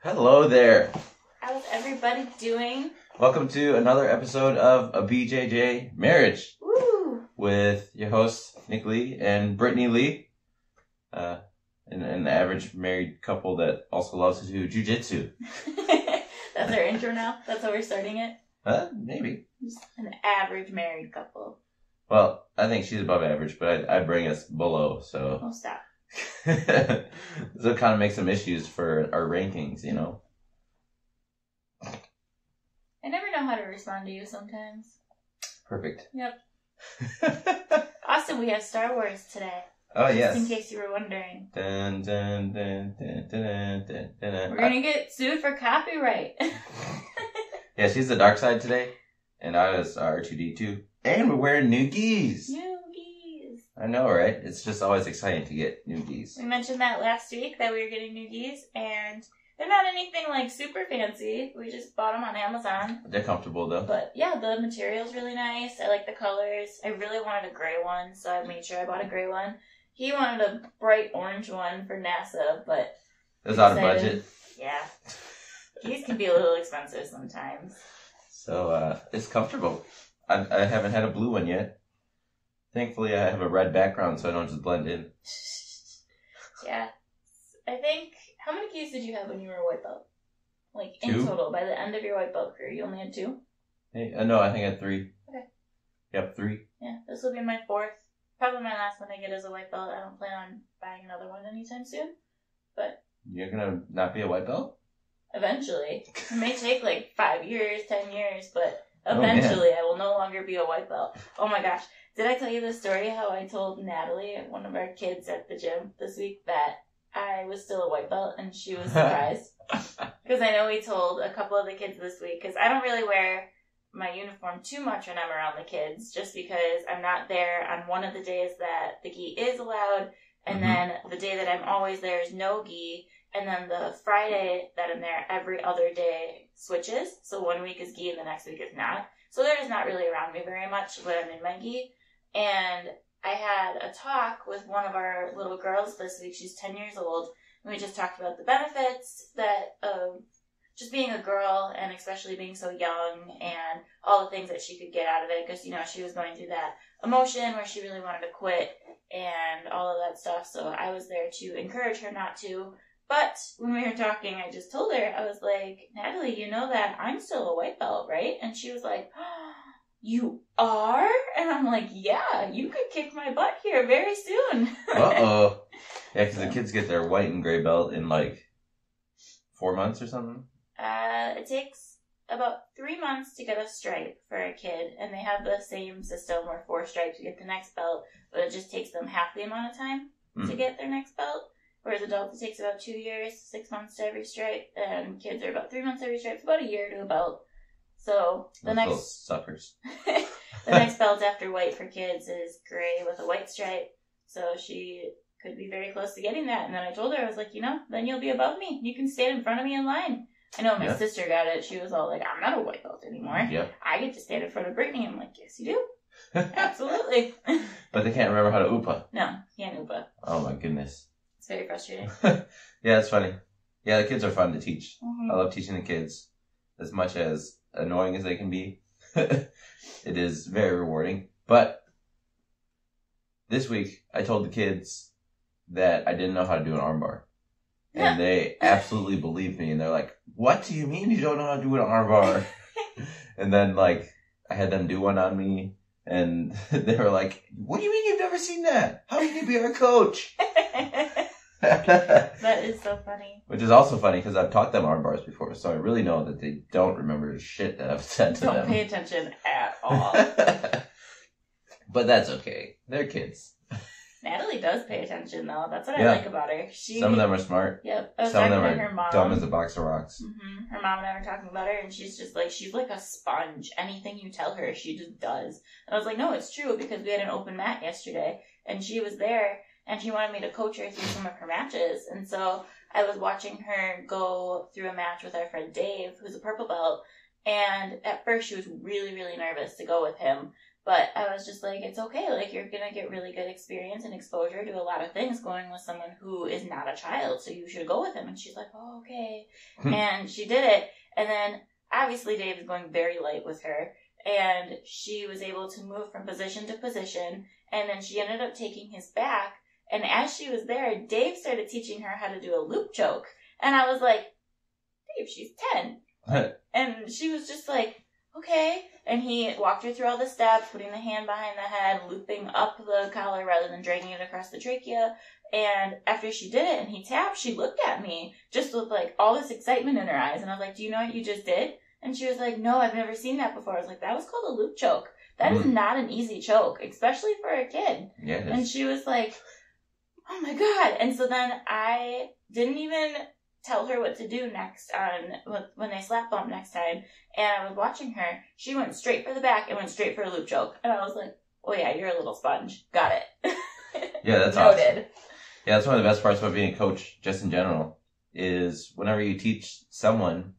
Hello there. How's everybody doing? Welcome to another episode of A BJJ Marriage. Woo! With your hosts, Nick Lee and Brittany Lee. An average married couple that also loves to do Jiu Jitsu. That's our intro now? That's how we're starting it? Maybe. Just an average married couple. Well, I think she's above average, but I bring us below, so. Oh, stop. So it kind of makes some issues for our rankings, you know? I never know how to respond to you sometimes. Perfect. Yep. Austin, we have Star Wars today. Oh, yes. Just in case you were wondering. Dun, dun, dun, dun, dun, dun, dun. We're gonna get sued for copyright. Yeah, she's the dark side today, and I was R2D2. And we're wearing new gis. New geese. I know, right? It's just always exciting to get new gis. We mentioned that last week, that we were getting new geese, and they're not anything like super fancy. We just bought them on Amazon. They're comfortable, though. But yeah, the material's really nice. I like the colors. I really wanted a gray one, so I made sure I bought a gray one. He wanted a bright orange one for NASA, but it was out of budget. Yeah. These can be a little expensive sometimes. So, it's comfortable. I haven't had a blue one yet. Thankfully, I have a red background, so I don't just blend in. Yeah. I think, how many keys did you have when you were a white belt? Like, in 2? total, by the end of your white belt career, you only had 2? Hey, no, I think I had 3. Okay. Yep, 3. Yeah, this will be my 4th. Probably my last one I get as a white belt. I don't plan on buying another one anytime soon. But you're gonna not be a white belt? Eventually. It may take like 5 years, 10 years, but eventually I will no longer be a white belt. Oh my gosh. Did I tell you the story how I told Natalie, one of our kids at the gym this week, that I was still a white belt and she was surprised? Because I know we told a couple of the kids this week, because I don't really wear my uniform too much when I'm around the kids, just because I'm not there on one of the days that the gi is allowed, and then the day that I'm always there is no gi, and then the Friday that I'm there every other day switches, so one week is gi and the next week is not. So they're just not really around me very much when I'm in my gi. And I had a talk with one of our little girls this week. She's 10 years old, and we just talked about the benefits that of just being a girl, and especially being so young, and all the things that she could get out of it, because, you know, she was going through that emotion where she really wanted to quit, and all of that stuff, so I was there to encourage her not to. But when we were talking, I just told her, I was like, Natalie, you know that I'm still a white belt, right? And she was like, oh, you are? And I'm like, yeah, you could kick my butt here very soon. Uh-oh. Yeah, because the kids get their white and gray belt in like 4 months or something. It takes about 3 months to get a stripe for a kid, and they have the same system where 4 stripes you get the next belt, but it just takes them half the amount of time to get their next belt. Whereas adults, it takes about 2 years, 6 months to every stripe, and kids are about 3 months every stripe. It's about a year to a belt. So the Those little suckers. the next belt after white for kids is gray with a white stripe. So she could be very close to getting that. And then I told her, I was like, you know, then you'll be above me. You can stand in front of me in line. I know my sister got it. She was all like, I'm not a white belt anymore. Yep. I get to stand in front of Brittany. I'm like, yes, you do. Absolutely. But they can't remember how to upa. No, can't upa. Oh my goodness. It's very frustrating. Yeah, it's funny. Yeah, the kids are fun to teach. Mm-hmm. I love teaching the kids. As much as annoying as they can be, it is very rewarding. But this week, I told the kids that I didn't know how to do an armbar. And they absolutely believed me. And they're like, what do you mean you don't know how to do an armbar? And then, like, I had them do one on me. And they were like, what do you mean you've never seen that? How can you be our coach? That is so funny. Which is also funny because I've taught them armbars before. So I really know that they don't remember shit that I've said to them. Don't pay attention at all. But that's okay. They're kids. Natalie does pay attention, though. That's what I like about her. Some of them are smart. Yep. I was Some of talking them to are her mom. dumb as a box of rocks. Mm-hmm. Her mom and I were talking about her, and she's just like, she's like a sponge. Anything you tell her, she just does. And I was like, no, it's true, because we had an open mat yesterday, and she was there, and she wanted me to coach her through some of her matches. And so I was watching her go through a match with our friend Dave, who's a purple belt, and at first she was really, really nervous to go with him. But I was just like, it's okay. Like, you're going to get really good experience and exposure to a lot of things going with someone who is not a child. So you should go with him. And she's like, oh, okay. And she did it. And then obviously Dave is going very light with her. And she was able to move from position to position. And then she ended up taking his back. And as she was there, Dave started teaching her how to do a loop choke. And I was like, Dave, she's 10. And she was just like, okay. And he walked her through all the steps, putting the hand behind the head, looping up the collar rather than dragging it across the trachea. And after she did it and he tapped, she looked at me just with like all this excitement in her eyes. And I was like, do you know what you just did? And she was like, no, I've never seen that before. I was like, that was called a loop choke. That is not an easy choke, especially for a kid. Yeah, and she was like, oh my God. And so then I didn't even tell her what to do next when they slap bump next time. And I was watching her. She went straight for the back and went straight for a loop choke. And I was like, oh yeah, you're a little sponge. Got it. Yeah, that's Noted. Awesome. Yeah, that's one of the best parts about being a coach, just in general, is whenever you teach someone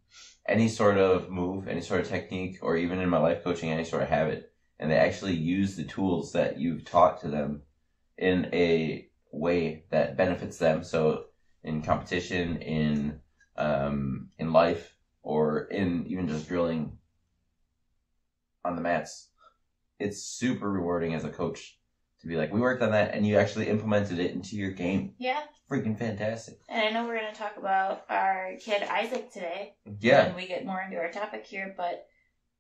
any sort of move, any sort of technique, or even in my life coaching, any sort of habit, and they actually use the tools that you've taught to them in a way that benefits them. So in competition, in life, or in even just drilling on the mats, it's super rewarding as a coach to be like, we worked on that and you actually implemented it into your game. Yeah. Freaking fantastic. And I know we're going to talk about our kid Isaac today. Yeah. When we get more into our topic here, but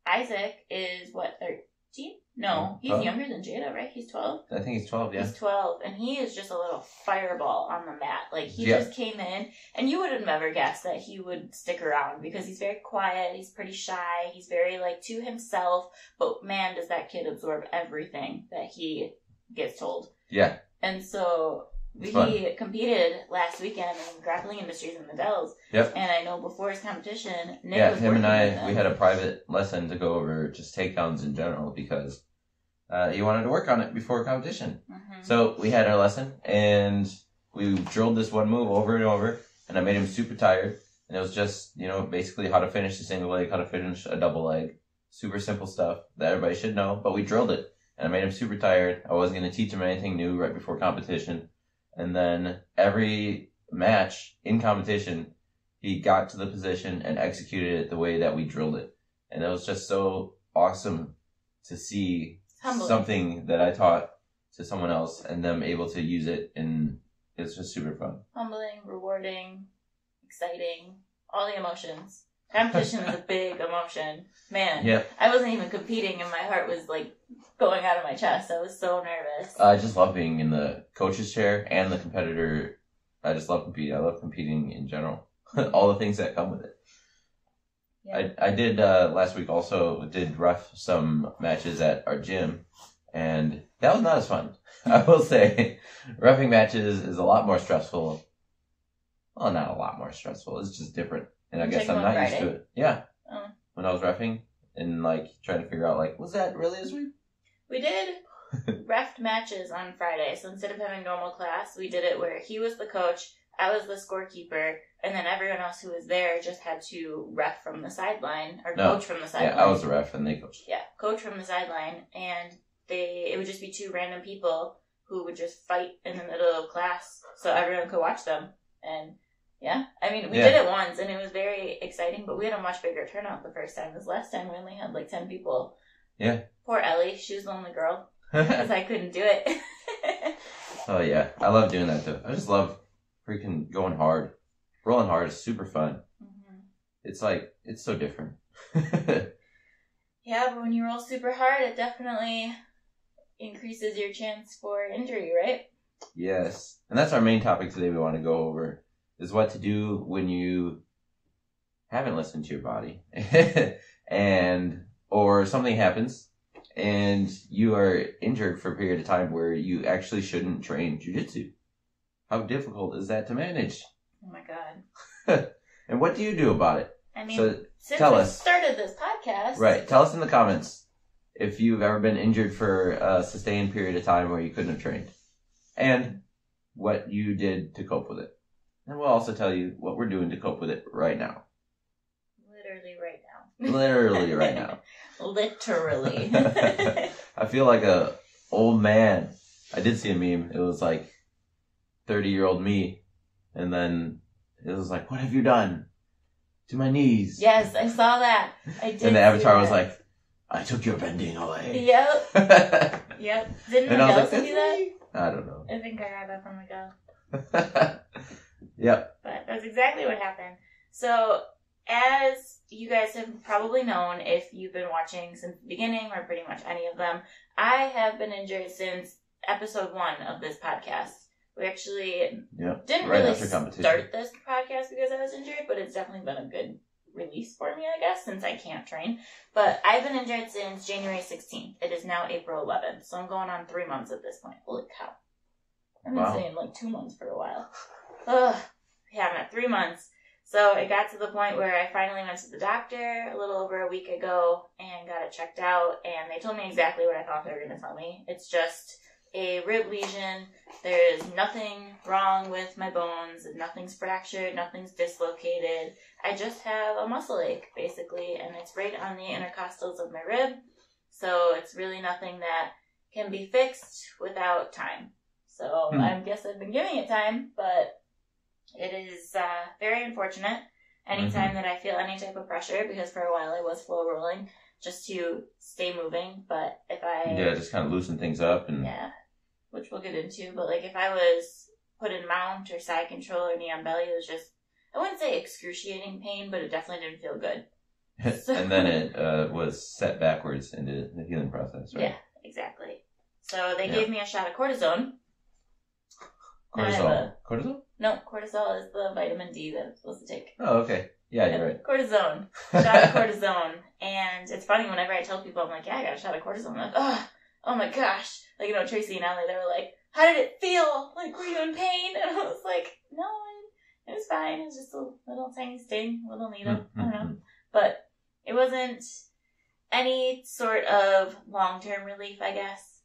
Isaac is what, 13? No, he's younger than Jada, right? He's 12? I think he's 12, yeah. He's 12, and he is just a little fireball on the mat. Like, he just came in, and you would have never guessed that he would stick around, because he's very quiet, he's pretty shy, he's very, like, to himself, but man, does that kid absorb everything that he gets told. Yeah. And so he competed last weekend in Grappling Industries in the Dells. Yep. And I know before his competition, Nick was him and I, we had a private lesson to go over just takedowns in general, because he wanted to work on it before competition. Mm-hmm. So we had our lesson, and we drilled this one move over and over, and I made him super tired. And it was just, basically how to finish a single leg, how to finish a double leg. Super simple stuff that everybody should know, but we drilled it. And I made him super tired. I wasn't going to teach him anything new right before competition. And then every match in competition, he got to the position and executed it the way that we drilled it. And it was just so awesome to see something that I taught to someone else and them able to use it. And it's just super fun. Humbling, rewarding, exciting, all the emotions. Competition is a big emotion. Man, yep. I wasn't even competing and my heart was like going out of my chest. I was so nervous. I just love being in the coach's chair and the competitor. I just love competing. I love competing in general. All the things that come with it. Yeah. I did last week also did ref some matches at our gym, and that was not as fun. I will say reffing matches is a lot more stressful. Well, not a lot more stressful. It's just different. And I guess I'm not used to it. Yeah. Oh. When I was reffing and trying to figure out was that really a sweep? We did reffed matches on Friday. So instead of having normal class, we did it where he was the coach, I was the scorekeeper, and then everyone else who was there just had to ref from the sideline or coach from the sideline. Yeah, I was the ref and they coached. Yeah, coach from the sideline, and it would just be two random people who would just fight in the middle of class so everyone could watch them. And yeah, I mean, we did it once, and it was very exciting, but we had a much bigger turnout the first time. This last time, we only had 10 people. Yeah. Poor Ellie, she was the only girl, because I couldn't do it. Oh, yeah. I love doing that, though. I just love freaking going hard. Rolling hard is super fun. Mm-hmm. It's so different. Yeah, but when you roll super hard, it definitely increases your chance for injury, right? Yes. And that's our main topic today we want to go over. Is what to do when you haven't listened to your body or something happens and you are injured for a period of time where you actually shouldn't train Jiu Jitsu. How difficult is that to manage? Oh my God. And what do you do about it? I mean, so since tell we us. Started this podcast. Right. Tell us in the comments if you've ever been injured for a sustained period of time where you couldn't have trained and what you did to cope with it. And we'll also tell you what we're doing to cope with it right now. Literally right now. Literally right now. Literally. I feel like a old man. I did see a meme. It was like 30-year-old me. And then it was like, what have you done to my knees? Yes, I saw that. I did. And the avatar was like, I took your bending away. Yep. Yep. Didn't Miguel also do that? I don't know. I think I got that from Miguel. Yep. But that's exactly what happened. So, as you guys have probably known, if you've been watching since the beginning, or pretty much any of them, I have been injured since episode 1 of this podcast. We actually didn't really start this podcast because I was injured, but it's definitely been a good release for me, I guess, since I can't train. But I've been injured since January 16th. It is now April 11th, so I'm going on 3 months at this point. Holy cow. I've been saying like 2 months for a while. Ugh. Yeah, I'm at 3 months. So it got to the point where I finally went to the doctor a little over a week ago and got it checked out, and they told me exactly what I thought they were going to tell me. It's just a rib lesion. There is nothing wrong with my bones. Nothing's fractured. Nothing's dislocated. I just have a muscle ache, basically, and it's right on the intercostals of my rib. So it's really nothing that can be fixed without time. So I guess I've been giving it time, but it is very unfortunate anytime that I feel any type of pressure, because for a while I was flow rolling just to stay moving. But if I... Yeah, just kind of loosen things up. And yeah, which we'll get into. But like if I was put in mount or side control or knee on belly, it was just, I wouldn't say excruciating pain, but it definitely didn't feel good. So, and then it was set backwards into the healing process, right? Yeah, exactly. So they gave me a shot of cortisone. Cortisol? No, cortisol is the vitamin D that I'm supposed to take. Oh, okay. Yeah, you're right. Cortisone. Shot of cortisone. And it's funny, whenever I tell people, I'm like, yeah, I got a shot of cortisone. I'm like, oh my gosh. Like, Tracy and Allie, they were like, how did it feel? Like, were you in pain? And I was like, no, it was fine. It was just a little tiny sting, a little needle. I don't know. But it wasn't any sort of long-term relief, I guess.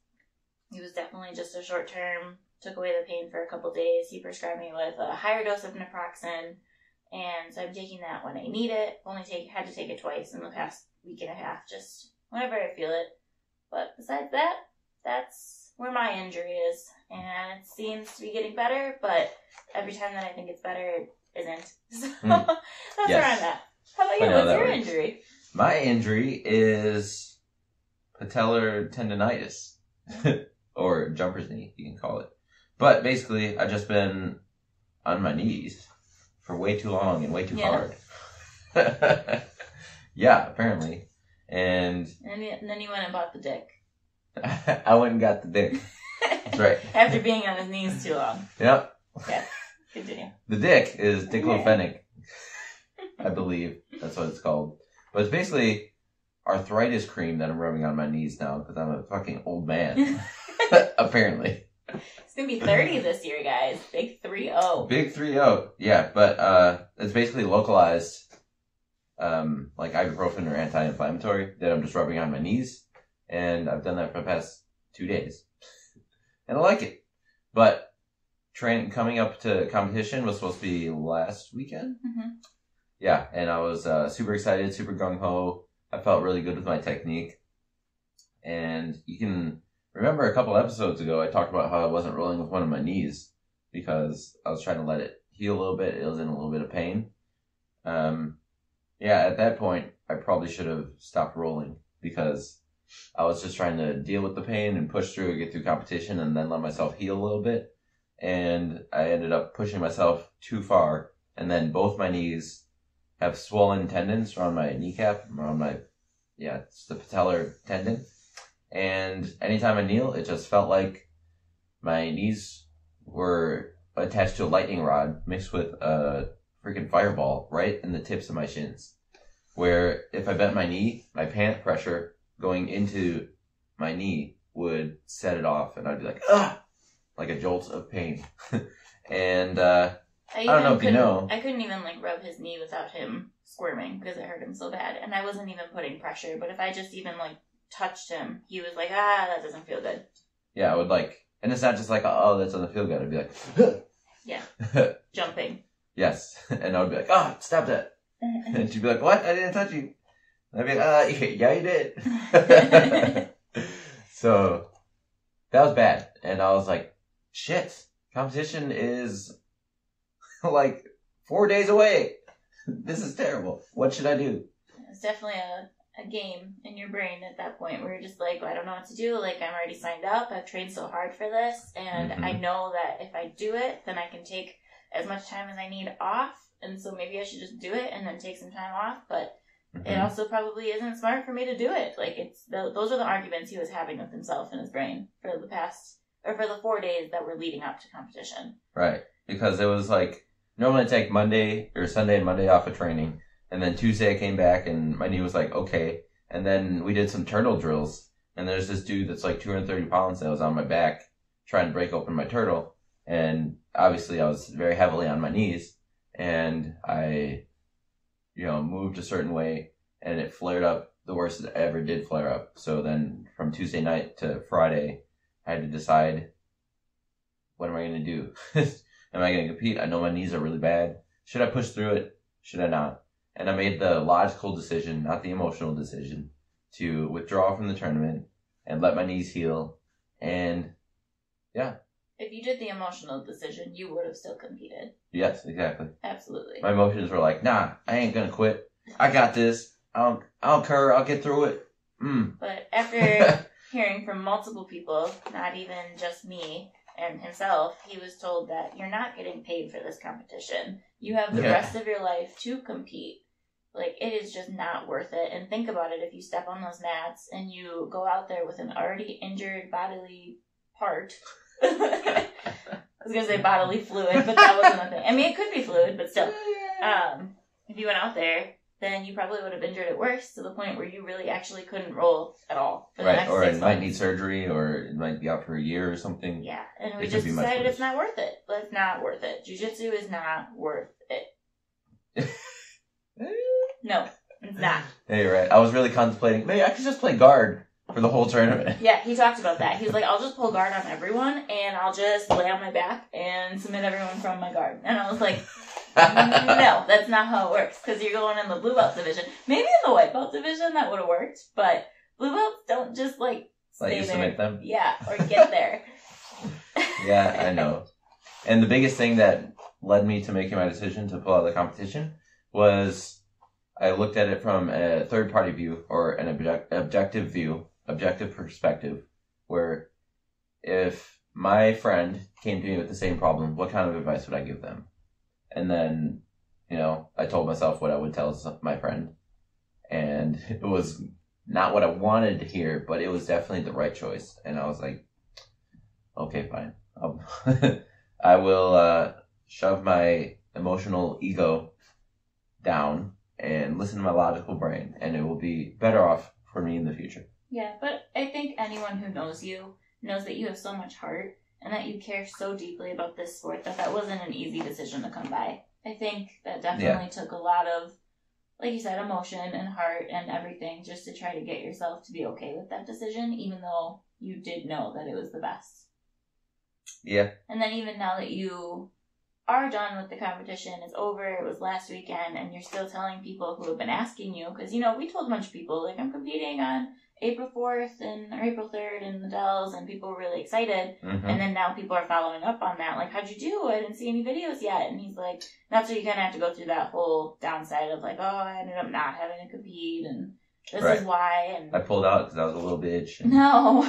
It was definitely just a short-term. Took away the pain for a couple days. He prescribed me with a higher dose of naproxen, and so I'm taking that when I need it. Had to take it twice in the past week and a half, just whenever I feel it. But besides that, that's where my injury is, and it seems to be getting better, but every time that I think it's better, it isn't. So that's where I'm at. How about you? What's your injury? My injury is patellar tendonitis, or jumper's knee, you can call it. But basically, I've just been on my knees for way too long and way too hard. Yeah, apparently. And then you went and bought the dick. I went and got the dick. That's right. After being on his knees too long. Yep. Okay, continue. The dick is diclofenac, I believe. That's what it's called. But it's basically arthritis cream that I'm rubbing on my knees now because I'm a fucking old man. Apparently. It's gonna be 30 this year, guys. Big 3-0. Big 3-0. Yeah, but it's basically localized, like ibuprofen or anti-inflammatory that I'm just rubbing on my knees, and I've done that for the past 2 days, and I like it. But coming up to competition was supposed to be last weekend. Yeah, and I was super excited, super gung ho. I felt really good with my technique, and you can. Remember a couple episodes ago, I talked about how I wasn't rolling with one of my knees because I was trying to let it heal a little bit. It was in a little bit of pain. Yeah, at that point, I probably should have stopped rolling because I was just trying to deal with the pain and push through and get through competition and then let myself heal a little bit. And I ended up pushing myself too far. And then both my knees have swollen tendons around my kneecap, it's the patellar tendon. And anytime I kneel, it just felt like my knees were attached to a lightning rod mixed with a freaking fireball right in the tips of my shins. Where if I bent my knee, my pant pressure going into my knee would set it off and I'd be like, ah! Like a jolt of pain. And I don't know if you know. I couldn't even rub his knee without him squirming because it hurt him so bad. And I wasn't even putting pressure, but if I just even touched him, he was like, that doesn't feel good. Yeah, I would and it's not just that doesn't feel good. I'd be like, yeah, jumping. Yes. And I would be like, stop that. And she'd be like, what? I didn't touch you. And I'd be like, yeah, you did. So that was bad. And I was like, shit, competition is like 4 days away. This is terrible. What should I do? It's definitely a game in your brain at that point where you're just like, well, I don't know what to do. Like, I'm already signed up. I've trained so hard for this. And I know that if I do it, then I can take as much time as I need off. And so maybe I should just do it and then take some time off. But it also probably isn't smart for me to do it. Like, those are the arguments he was having with himself in his brain for the 4 days that were leading up to competition. Right. Because it was like, normally I take Monday or Sunday and Monday off of training. And then Tuesday I came back and my knee was like, okay. And then we did some turtle drills. And there's this dude that's like 230 pounds that was on my back trying to break open my turtle. And obviously I was very heavily on my knees. And I, moved a certain way and it flared up the worst it ever did flare up. So then from Tuesday night to Friday, I had to decide, what am I going to do? Am I going to compete? I know my knees are really bad. Should I push through it? Should I not? And I made the logical decision, not the emotional decision, to withdraw from the tournament and let my knees heal. And yeah. If you did the emotional decision, you would have still competed. Yes, exactly. Absolutely. My emotions were like, nah, I ain't going to quit. I got this. I don't care. I'll get through it. But after hearing from multiple people, not even just me and himself, he was told that you're not getting paid for this competition. You have the rest of your life to compete. Like, it is just not worth it. And think about it, if you step on those mats and you go out there with an already injured bodily part. I was going to say bodily fluid, but that wasn't a thing. I mean, it could be fluid, but still. If you went out there, then you probably would have injured it worse to the point where you really actually couldn't roll at all. For the next or 6 it months. might need surgery, or it might be out for a year or something. Yeah, and we just decided it's not worth it. It's not worth it. Jiu-Jitsu is not worth it. No, it's not. Yeah, you're right. I was really contemplating, maybe I could just play guard for the whole tournament. Yeah, he talked about that. He was like, I'll just pull guard on everyone, and I'll just lay on my back and submit everyone from my guard. And I was like, no, that's not how it works, because you're going in the blue belt division. Maybe in the white belt division that would have worked, but blue belts don't just, like, stay you there. submit them? Yeah, or get there. Yeah, I know. And the biggest thing that led me to making my decision to pull out of the competition was I looked at it from a third-party view, or an objective perspective, where if my friend came to me with the same problem, what kind of advice would I give them? And then, I told myself what I would tell my friend. And it was not what I wanted to hear, but it was definitely the right choice. And I was like, okay, fine. I will shove my emotional ego down and listen to my logical brain, and it will be better off for me in the future. Yeah, but I think anyone who knows you knows that you have so much heart and that you care so deeply about this sport that wasn't an easy decision to come by. I think that definitely took a lot of, like you said, emotion and heart and everything just to try to get yourself to be okay with that decision, even though you did know that it was the best. Yeah. And then even now that you are done with the competition, it's over, it was last weekend, and you're still telling people who have been asking you, because, we told a bunch of people, like, I'm competing on April 4th or April 3rd in the Dells, and people were really excited. Mm-hmm. And then now people are following up on that, like, how'd you do? I didn't see any videos yet. And he's like, that's where you kind of have to go through that whole downside of, like, oh, I ended up not having to compete, and this is why. And I pulled out because I was a little bitch. And... No.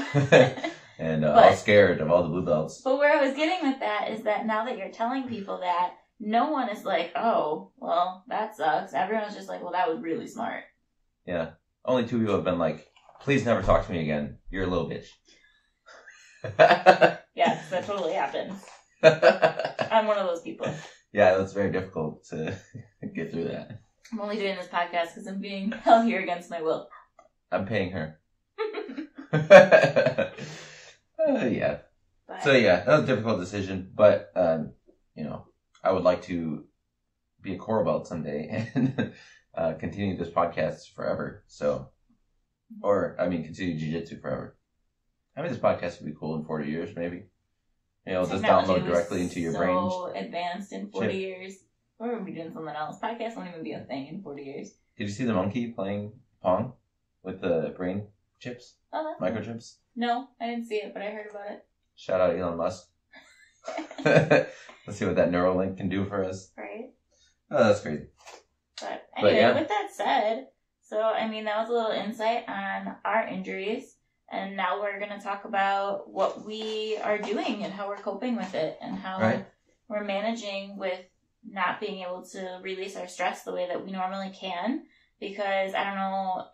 And I was scared of all the blue belts. But where I was getting with that is that now that you're telling people that, no one is like, oh, well, that sucks. Everyone's just like, well, that was really smart. Yeah. Only 2 people have been like, please never talk to me again. You're a little bitch. Yes, that totally happens. I'm one of those people. Yeah, that's very difficult to get through that. I'm only doing this podcast because I'm being held here against my will. I'm paying her. Yeah. But, So yeah, that was a difficult decision, but I would like to be a core belt someday and continue this podcast forever. So, continue jiu-jitsu forever. This podcast would be cool in 40 years, maybe. Just download directly into your brain. So advanced in 40 years. Or we'll be doing something else. Podcasts won't even be a thing in 40 years. Did you see the monkey playing Pong with the brain chips, Oh, that's microchips. No, I didn't see it, but I heard about it. Shout out Elon Musk. Let's see what that Neuralink can do for us. Right. Oh, that's crazy. But anyway, yeah. With that said, so I mean that was a little insight on our injuries, and now we're going to talk about what we are doing and how we're coping with it, and how we're managing with not being able to release our stress the way that we normally can. Because I don't know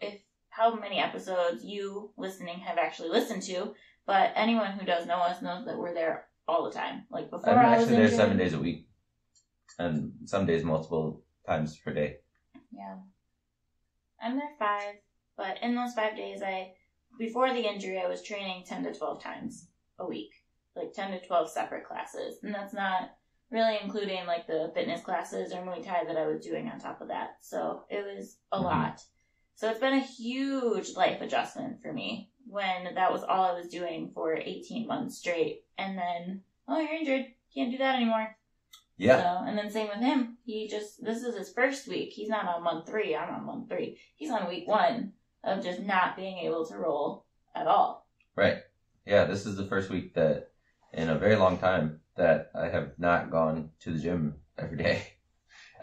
how many episodes you listening have actually listened to, but anyone who does know us knows that we're there all the time. Like before I'm I was actually injured, there 7 days a week, and some days multiple times per day. Yeah. I'm there 5, but in those 5 days, before the injury, I was training 10 to 12 times a week. Like 10 to 12 separate classes. And that's not really including like the fitness classes or Muay Thai that I was doing on top of that. So it was a lot. So it's been a huge life adjustment for me when that was all I was doing for 18 months straight. And then, oh, you're injured. Can't do that anymore. Yeah. So, and then same with him. This is his first week. He's not on month 3. I'm on month 3. He's on week 1 of just not being able to roll at all. Right. Yeah, this is the first week that in a very long time that I have not gone to the gym every day.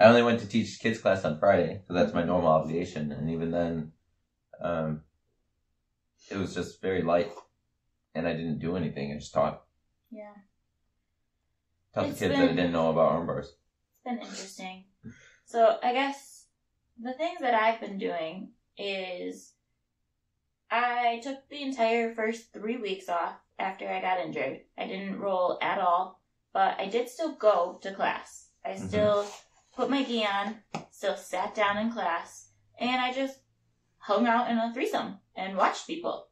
I only went to teach kids class on Friday, so that's my normal obligation. And even then, it was just very light, and I didn't do anything. I just taught. Yeah. Taught the kids that I didn't know about arm bars. It's been interesting. So I guess the things that I've been doing is I took the entire first 3 weeks off after I got injured. I didn't roll at all, but I did still go to class. I still put my gi on, still sat down in class, and I just hung out in a threesome and watched people.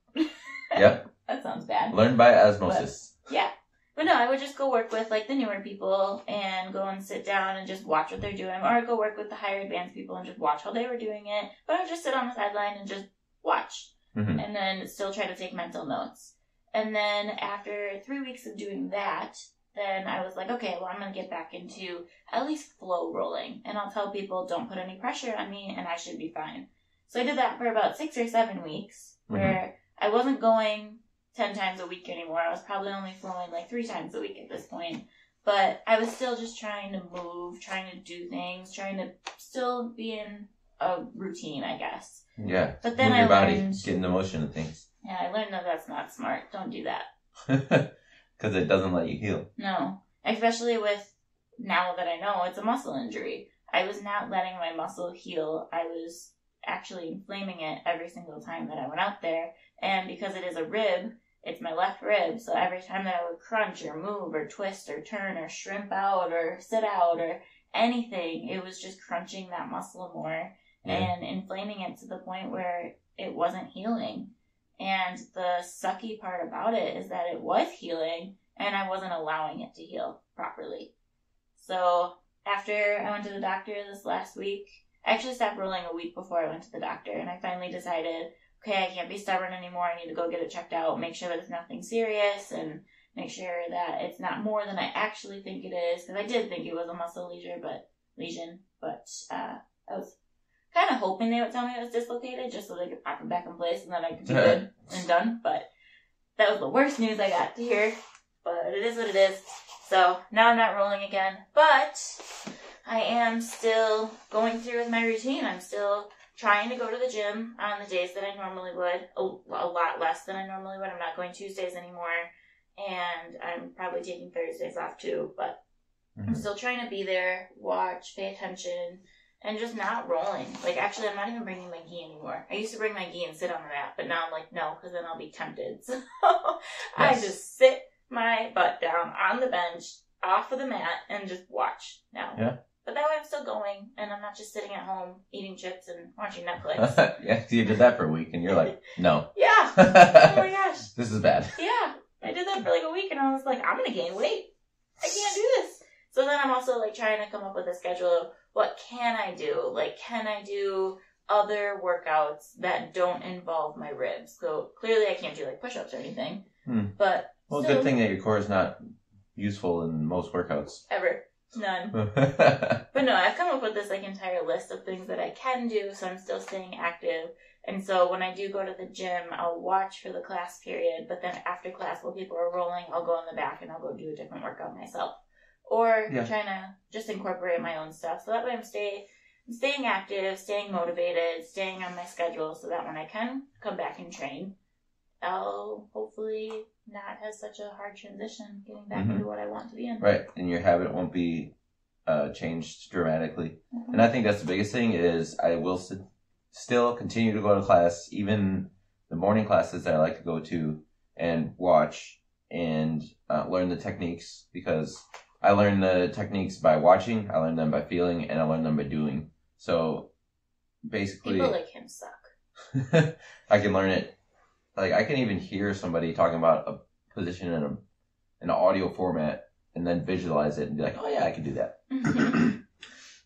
Yep. That sounds bad. Learn by osmosis. But, yeah. But no, I would just go work with like the newer people and go and sit down and just watch what they're doing. Or I'd go work with the higher advanced people and just watch how they were doing it. But I would just sit on the sideline and just watch. And then still try to take mental notes. And then after 3 weeks of doing that, then I was like, okay, well, I'm going to get back into at least flow rolling. And I'll tell people, don't put any pressure on me and I should be fine. So I did that for about 6 or 7 weeks where I wasn't going 10 times a week anymore. I was probably only flowing like 3 times a week at this point. But I was still just trying to move, trying to do things, trying to still be in a routine, I guess. Yeah. But then move your body, learned, get in the motion of things. Yeah, I learned that that's not smart. Don't do that. Because it doesn't let you heal. No. Especially with, now that I know, it's a muscle injury. I was not letting my muscle heal. I was actually inflaming it every single time that I went out there. And because it is a rib, it's my left rib. So every time that I would crunch or move or twist or turn or shrimp out or sit out or anything, it was just crunching that muscle more and inflaming it to the point where it wasn't healing. And the sucky part about it is that it was healing and I wasn't allowing it to heal properly. So after I went to the doctor this last week, I actually stopped rolling a week before I went to the doctor, and I finally decided, okay, I can't be stubborn anymore. I need to go get it checked out, make sure that it's nothing serious, and make sure that it's not more than I actually think it is. Because I did think it was a muscle lesion, but I was kind of hoping they would tell me it was dislocated just so they could pop it back in place and then I could be good and done. But that was the worst news I got to hear. But it is what it is. So now I'm not rolling again. But I am still going through with my routine. I'm still trying to go to the gym on the days that I normally would. A lot less than I normally would. I'm not going Tuesdays anymore. And I'm probably taking Thursdays off too. But I'm still trying to be there, watch, pay attention, and just not rolling. Like, actually, I'm not even bringing my gi anymore. I used to bring my gi and sit on the mat, but now I'm like, no, because then I'll be tempted. So I just sit my butt down on the bench, off of the mat, and just watch now. Yeah. But that way I'm still going, and I'm not just sitting at home eating chips and watching Netflix. Yeah, you did that for a week, and you're like, no. Yeah. Oh my gosh. This is bad. Yeah. I did that for like a week, and I was like, I'm going to gain weight. I can't do this. So then I'm also like trying to come up with a schedule of what can I do? Like, can I do other workouts that don't involve my ribs? So clearly I can't do like push-ups or anything. But well, still, good thing that your core is not useful in most workouts. Ever. None. But no, I've come up with this like entire list of things that I can do, so I'm still staying active. And so when I do go to the gym, I'll watch for the class period, but then after class, while people are rolling, I'll go in the back and I'll go do a different workout myself. Or trying to just incorporate my own stuff. So that way I'm staying active, staying motivated, staying on my schedule so that when I can come back and train, I'll hopefully not have such a hard transition getting back into what I want to be in. Right. And your habit won't be changed dramatically. And I think that's the biggest thing is I will still continue to go to class, even the morning classes that I like to go to and watch and learn the techniques, because I learn the techniques by watching, I learn them by feeling, and I learn them by doing. So basically, people like him suck. I can learn it. Like I can even hear somebody talking about a position in an audio format and then visualize it and be like, oh yeah, I can do that.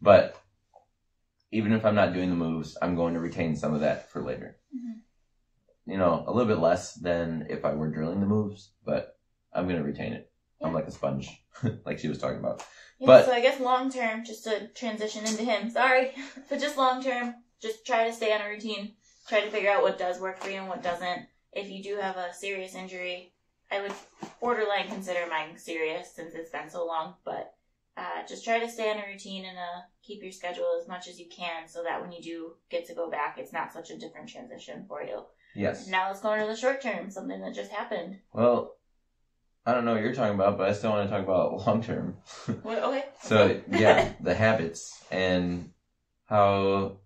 But even if I'm not doing the moves, I'm going to retain some of that for later. You know, a little bit less than if I were drilling the moves, but I'm going to retain it. I'm like a sponge, like she was talking about. Yeah, but so I guess long term, just to transition into him, sorry, but just long term, just try to stay on a routine. Try to figure out what does work for you and what doesn't. If you do have a serious injury, I would borderline consider mine serious since it's been so long, but just try to stay on a routine and keep your schedule as much as you can so that when you do get to go back, it's not such a different transition for you. Yes. Now let's go into the short term, something that just happened. Well, I don't know what you're talking about, but I still want to talk about long term. Okay. So, yeah, the habits and how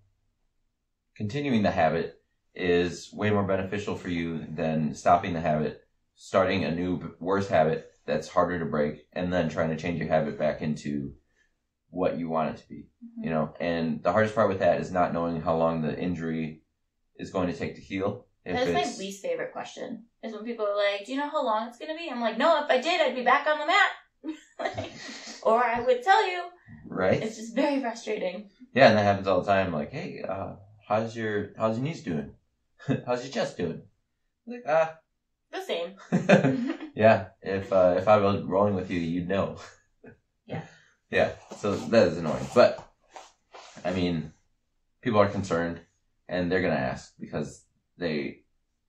continuing the habit is way more beneficial for you than stopping the habit, starting a new, worse habit that's harder to break, and then trying to change your habit back into what you want it to be, you know? And the hardest part with that is not knowing how long the injury is going to take to heal. That's my least favorite question, is when people are like, do you know how long it's going to be? I'm like, no, if I did, I'd be back on the mat. Or I would tell you. Right? It's just very frustrating. Yeah, and that happens all the time. Like, hey, how's your knees doing? How's your chest doing? Like, the same. Yeah, if I was rolling with you, you'd know. Yeah. Yeah, so that is annoying. But, I mean, people are concerned, and they're going to ask because they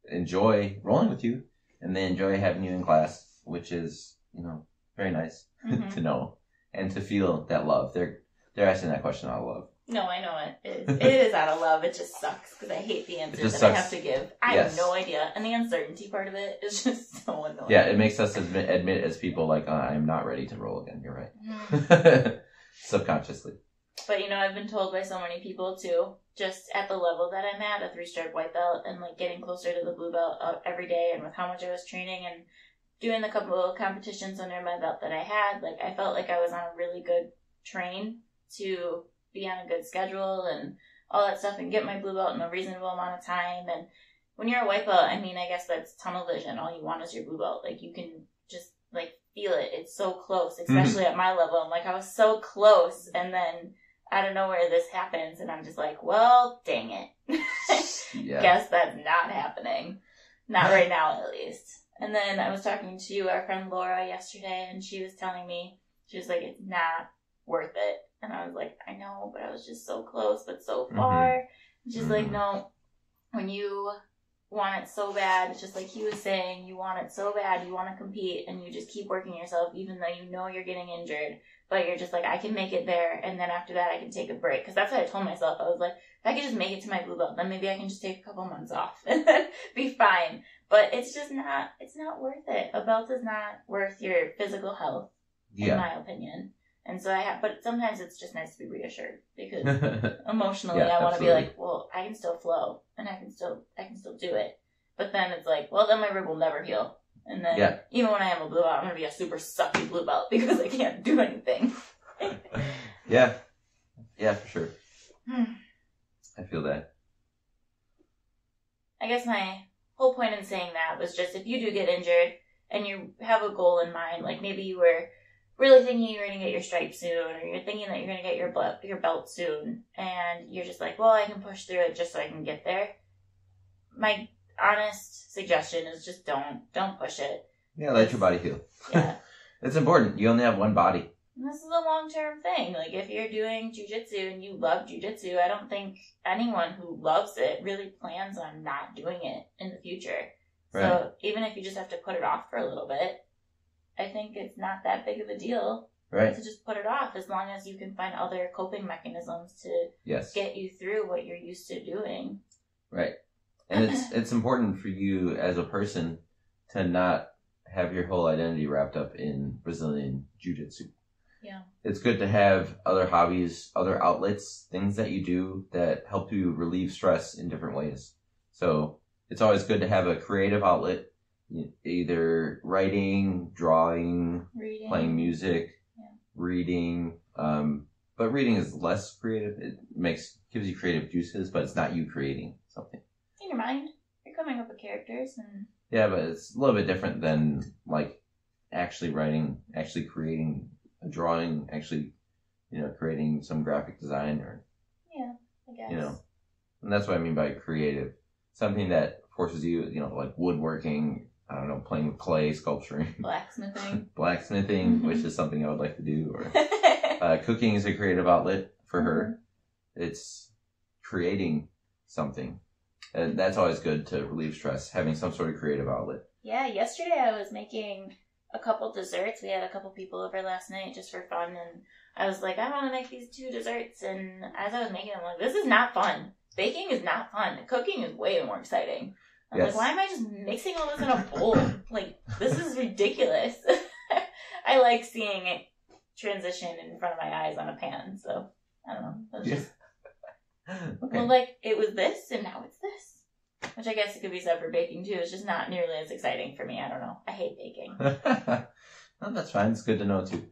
enjoy rolling with you, and they enjoy having you in class, which is, you know, very nice to know and to feel that love. They're asking that question out of love. No, I know it. It is out of love. It just sucks because I hate the answer that I have to give. I have no idea. And the uncertainty part of it is just so annoying. Yeah, it makes us admit as people, like, I'm not ready to roll again. You're right. Subconsciously. But, you know, I've been told by so many people, too, just at the level that I'm at, a 3-stripe white belt, and, like, getting closer to the blue belt every day, and with how much I was training and doing the couple of competitions under my belt that I had, like, I felt like I was on a really good train to be on a good schedule and all that stuff and get my blue belt in a reasonable amount of time. And when you're a white belt, I mean, I guess that's tunnel vision. All you want is your blue belt. Like, you can just, like, feel it. It's so close, especially at my level. I'm like, I was so close, and then out of nowhere this happens, and I'm just like, well, dang it. Yeah. Guess that's not happening. Not right now, at least. And then I was talking to our friend Laura yesterday, and she was telling me, she was like, it's not worth it. And I was like, I know, but I was just so close, but so far. She's like, no, when you want it so bad, it's just like he was saying, you want it so bad, you want to compete, and you just keep working yourself, even though you know you're getting injured. But you're just like, I can make it there, and then after that, I can take a break. Because that's what I told myself. I was like, if I could just make it to my blue belt, then maybe I can just take a couple months off and then be fine. But it's just not, it's not worth it. A belt is not worth your physical health, in my opinion. And so but sometimes it's just nice to be reassured because emotionally I want to be like, well, I can still flow and I can still do it. But then it's like, well, then my rib will never heal. And then even when I am a blue belt, I'm going to be a super sucky blue belt because I can't do anything. Yeah. Yeah, for sure. I feel that. I guess my whole point in saying that was just if you do get injured and you have a goal in mind, like maybe you were really thinking you're going to get your stripe soon, or you're thinking that you're going to get your belt soon, and you're just like, well, I can push through it just so I can get there. My honest suggestion is just don't push it. Yeah, let your body heal. Yeah. It's important. You only have one body. And this is a long-term thing. Like, if you're doing jiu-jitsu and you love jiu-jitsu, I don't think anyone who loves it really plans on not doing it in the future. Right. So even if you just have to put it off for a little bit, I think it's not that big of a deal. Right. To just put it off, as long as you can find other coping mechanisms to get you through what you're used to doing. Right. And it's important for you as a person to not have your whole identity wrapped up in Brazilian Jiu-Jitsu. Yeah. It's good to have other hobbies, other outlets, things that you do that help you relieve stress in different ways. So it's always good to have a creative outlet, either writing, drawing, playing music, reading. But reading is less creative. It gives you creative juices, but it's not you creating something. In your mind, you're coming up with characters and... Yeah, but it's a little bit different than like actually writing, actually creating a drawing, actually, creating some graphic design or... Yeah, I guess. And that's what I mean by creative. Something that forces you, like woodworking, I don't know, playing with clay, sculpturing. Blacksmithing, which is something I would like to do. Or cooking is a creative outlet for her. It's creating something. And that's always good to relieve stress, having some sort of creative outlet. Yeah, yesterday I was making a couple desserts. We had a couple people over last night just for fun, and I was like, I want to make these 2 desserts, and as I was making them, I'm like, this is not fun. Baking is not fun. Cooking is way more exciting. I'm like, why am I just mixing all this in a bowl? Like, this is ridiculous. I like seeing it transition in front of my eyes on a pan, so I don't know. That's just... Okay. Well, like, it was this, and now it's this. Which I guess it could be said for baking, too. It's just not nearly as exciting for me. I don't know. I hate baking. Well, that's fine. It's good to know, too.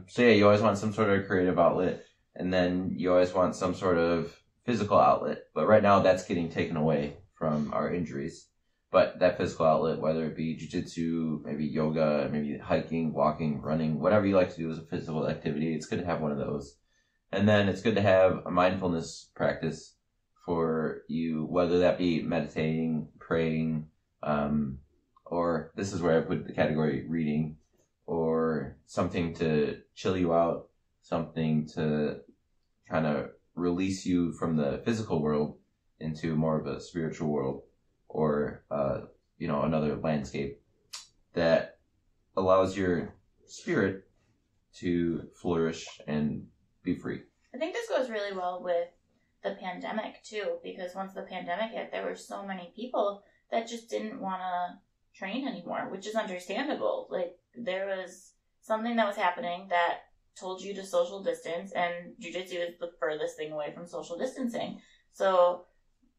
So, you always want some sort of creative outlet, and then you always want some sort of physical outlet. But right now, that's getting taken away from our injuries. But that physical outlet, whether it be jiu-jitsu, maybe yoga, maybe hiking, walking, running, whatever you like to do as a physical activity, it's good to have one of those. And then it's good to have a mindfulness practice for you, whether that be meditating, praying, or this is where I put the category reading, or something to chill you out, something to kind of release you from the physical world into more of a spiritual world, or, another landscape that allows your spirit to flourish and be free. I think this goes really well with the pandemic, too, because once the pandemic hit, there were so many people that just didn't want to train anymore, which is understandable. Like, there was something that was happening that told you to social distance, and jiu-jitsu is the furthest thing away from social distancing. So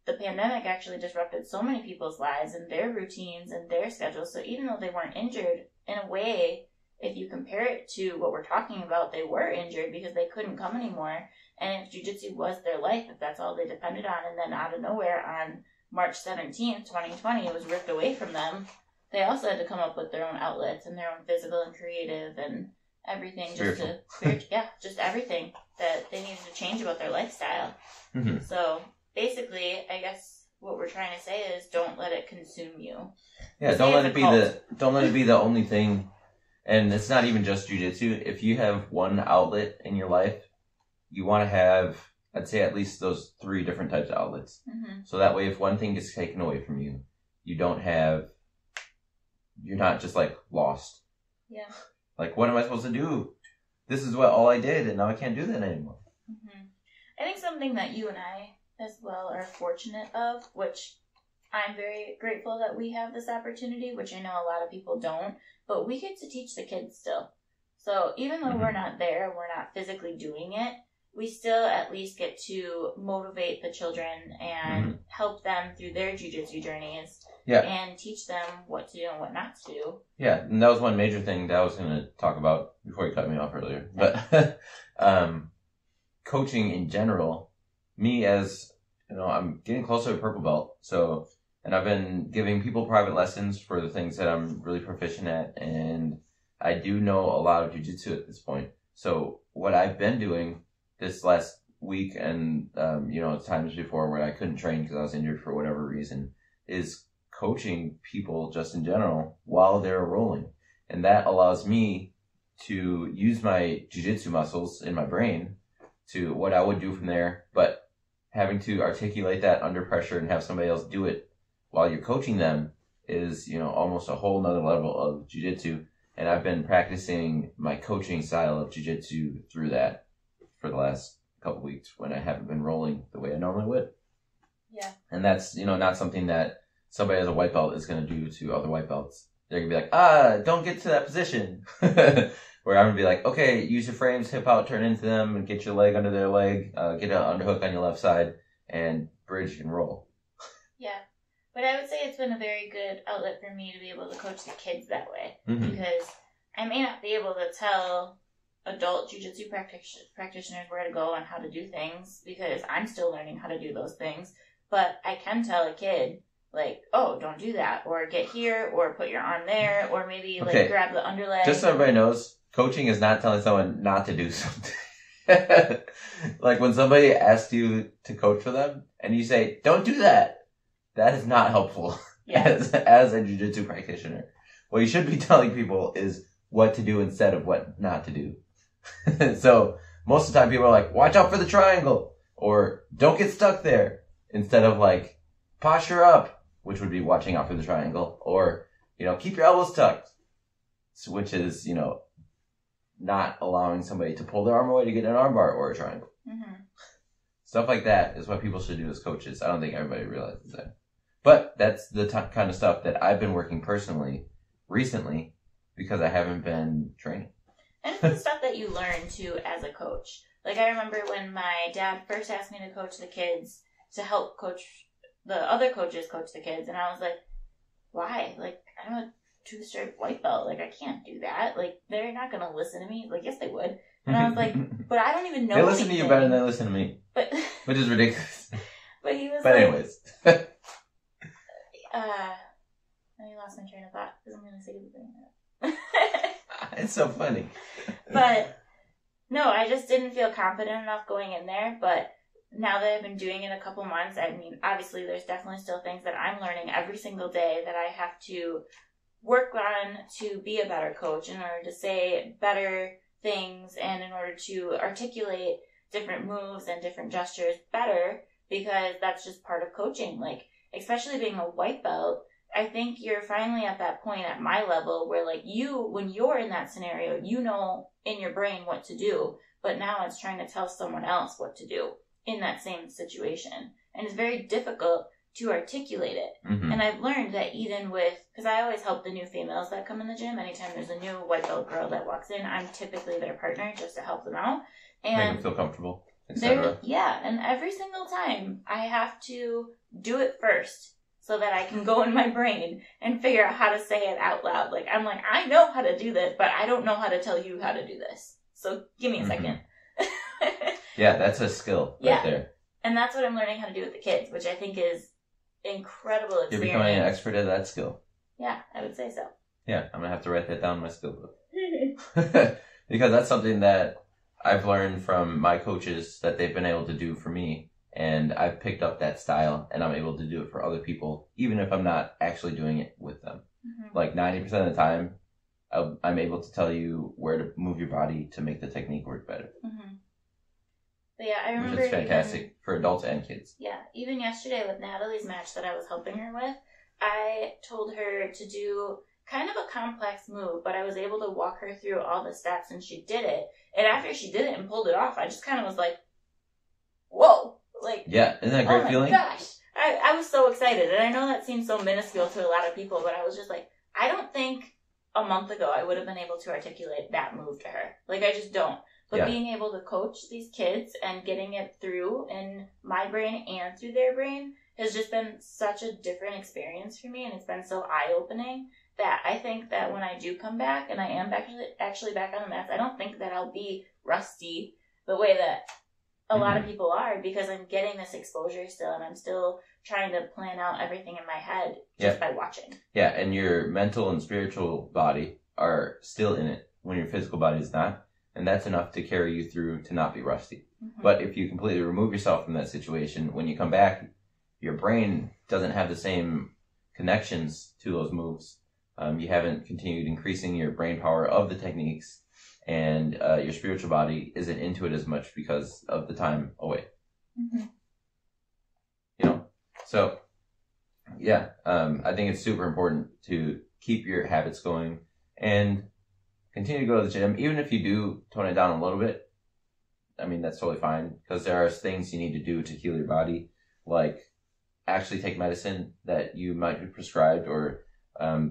the pandemic actually disrupted so many people's lives and their routines and their schedules. So even though they weren't injured, in a way, if you compare it to what we're talking about, they were injured because they couldn't come anymore. And if jiu-jitsu was their life, if that's all they depended on, and then out of nowhere on March 17th, 2020, it was ripped away from them, they also had to come up with their own outlets and their own physical and creative and everything. Spiritual. Just everything that they needed to change about their lifestyle. Mm-hmm. So basically, I guess what we're trying to say is don't let it consume you. Yeah, don't let it be the only thing. And it's not even just jiu-jitsu. If you have one outlet in your life, you want to have, I'd say, at least those 3 different types of outlets. Mm-hmm. So that way, if one thing gets taken away from you, you're not just like lost. Yeah. Like, what am I supposed to do? This is all I did, and now I can't do that anymore. Mm-hmm. I think something that you and I as well are fortunate of, which I'm very grateful that we have this opportunity, which I know a lot of people don't, but we get to teach the kids still. So even though we're not there, we're not physically doing it, we still at least get to motivate the children and help them through their jiu-jitsu journeys and teach them what to do and what not to do. Yeah, and that was one major thing that I was going to talk about before you cut me off earlier. But coaching in general, me as, I'm getting closer to purple belt, so... And I've been giving people private lessons for the things that I'm really proficient at. And I do know a lot of jiu-jitsu at this point. So what I've been doing this last week and, times before where I couldn't train because I was injured for whatever reason is coaching people just in general while they're rolling. And that allows me to use my jiu-jitsu muscles in my brain to what I would do from there, but having to articulate that under pressure and have somebody else do it while you're coaching them is, almost a whole nother level of jiu-jitsu. And I've been practicing my coaching style of jiu-jitsu through that for the last couple weeks when I haven't been rolling the way I normally would. Yeah. And that's, not something that somebody as a white belt is going to do to other white belts. They're going to be like, don't get to that position. Where I'm going to be like, okay, use your frames, hip out, turn into them, and get your leg under their leg, get an underhook on your left side, and bridge and roll. Yeah. But I would say it's been a very good outlet for me to be able to coach the kids that way. Mm-hmm. Because I may not be able to tell adult jiu-jitsu practitioners where to go and how to do things, because I'm still learning how to do those things. But I can tell a kid, like, oh, don't do that, or get here, or put your arm there, or maybe grab the underleg. Just so everybody knows, coaching is not telling someone not to do something. Like when somebody asks you to coach for them and you say, don't do that, that is not helpful. Yeah. as a jiu-jitsu practitioner. What you should be telling people is what to do instead of what not to do. So most of the time people are like, watch out for the triangle, or don't get stuck there, instead of like, posture up, which would be watching out for the triangle, or, keep your elbows tucked, which is, not allowing somebody to pull their arm away to get an arm bar or a triangle. Mm-hmm. Stuff like that is what people should do as coaches. I don't think everybody realizes that. But that's the kind of stuff that I've been working personally recently because I haven't been training. And it's the stuff that you learn too as a coach. Like I remember when my dad first asked me to coach the kids, to help coach the other coaches coach the kids, and I was like, why? Like, I'm a 2-stripe white belt. Like, I can't do that. Like, they're not going to listen to me. Like, yes, they would. And I was like, but I don't even know They listen anything. to you better than they listen to me. But which is ridiculous. But he was but like... anyways. I lost my train of thought because I'm going to say something. It's so funny. But, no, I just didn't feel confident enough going in there. But now that I've been doing it a couple months, I mean, obviously there's definitely still things that I'm learning every single day that I have to work on to be a better coach, in order to say better things and in order to articulate different moves and different gestures better, because that's just part of coaching. Like, especially being a white belt, I think you're finally at that point at my level where, like, when you're in that scenario, you know in your brain what to do, but now it's trying to tell someone else what to do in that same situation. And it's very difficult to articulate it. Mm-hmm. And I've learned that even with, because I always help the new females that come in the gym. Anytime there's a new white belt girl that walks in, I'm typically their partner just to help them out. And make them feel comfortable, etc. Yeah, and every single time I have to do it first so that I can go in my brain and figure out how to say it out loud. Like, I'm like, I know how to do this, but I don't know how to tell you how to do this. So give me a second. Yeah, that's a skill right there. And that's what I'm learning how to do with the kids, which I think is incredible experience. You're becoming an expert at that skill. Yeah, I would say so. Yeah, I'm going to have to write that down in my skill book. Because that's something that I've learned from my coaches that they've been able to do for me. And I've picked up that style and I'm able to do it for other people, even if I'm not actually doing it with them. Mm-hmm. Like 90% of the time, I'm able to tell you where to move your body to make the technique work better. Mm-hmm. But yeah, I remember. Which is fantastic for adults and kids. Yeah, even yesterday with Natalie's match that I was helping her with, I told her to do kind of a complex move, but I was able to walk her through all the steps and she did it. And after she did it and pulled it off, I just kind of was like, whoa. Like, yeah, isn't that a great feeling? Oh my gosh. I was so excited. And I know that seems so minuscule to a lot of people, but I was just like, I don't think a month ago I would have been able to articulate that move to her. Like, I just don't. But being able to coach these kids and getting it through in my brain and through their brain has just been such a different experience for me. And it's been so eye-opening that I think that when I do come back and I am actually back on the mats, I don't think that I'll be rusty the way that a lot of people are, because I'm getting this exposure still and I'm still trying to plan out everything in my head just by watching. Yeah, and your mental and spiritual body are still in it when your physical body is not. And that's enough to carry you through to not be rusty. Mm-hmm. But if you completely remove yourself from that situation, when you come back, your brain doesn't have the same connections to those moves. You haven't continued increasing your brain power of the techniques. and your spiritual body isn't into it as much because of the time away. Mm-hmm. You know? So, yeah, I think it's super important to keep your habits going and continue to go to the gym. Even if you do tone it down a little bit, I mean, that's totally fine, because there are things you need to do to heal your body, like actually take medicine that you might be prescribed, or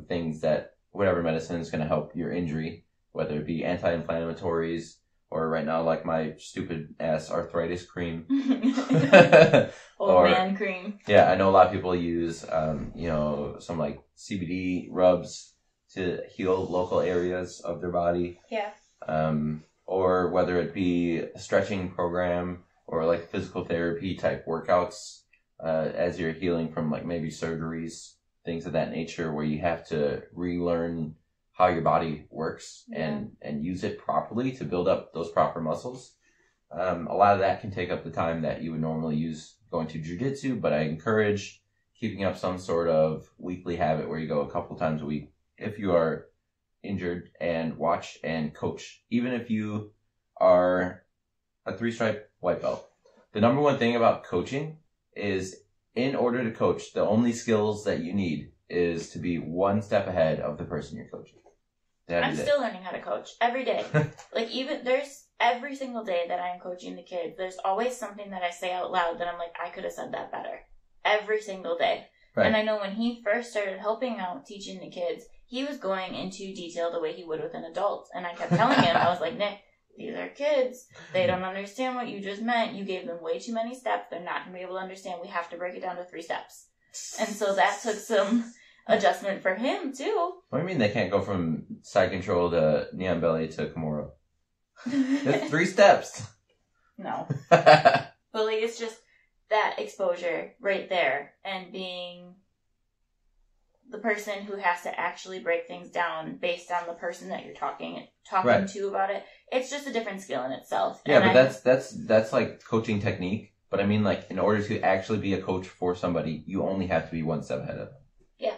things that, whatever medicine is going to help your injury, whether it be anti-inflammatories, or right now, like my stupid ass arthritis cream. Old man cream. Yeah, I know a lot of people use, some like CBD rubs to heal local areas of their body. Yeah. Or whether it be a stretching program or like physical therapy type workouts, as you're healing from like maybe surgeries, things of that nature, where you have to relearn how your body works and use it properly to build up those proper muscles. A lot of that can take up the time that you would normally use going to Jiu Jitsu, but I encourage keeping up some sort of weekly habit where you go a couple times a week if you are injured, and watch and coach. Even if you are a 3-stripe white belt, the number one thing about coaching is, in order to coach, the only skills that you need is to be one step ahead of the person you're coaching. I'm still learning how to coach every day. Like, even there's every single day that I'm coaching the kids, there's always something that I say out loud that I'm like, I could have said that better. Every single day. Right. And I know when he first started helping out teaching the kids, he was going into detail the way he would with an adult. And I kept telling him, I was like, Nick, these are kids. They don't understand what you just meant. You gave them way too many steps. They're not going to be able to understand. We have to break it down to 3 steps. And so that took some adjustment for him, too. What do you mean they can't go from side control to neon belly to Kimura? That's 3 steps. No. But, like, it's just that exposure right there, and being the person who has to actually break things down based on the person that you're talking right. to about it. It's just a different skill in itself. Yeah, and but that's like coaching technique. But I mean, like, in order to actually be a coach for somebody, you only have to be one step ahead of them. Yeah.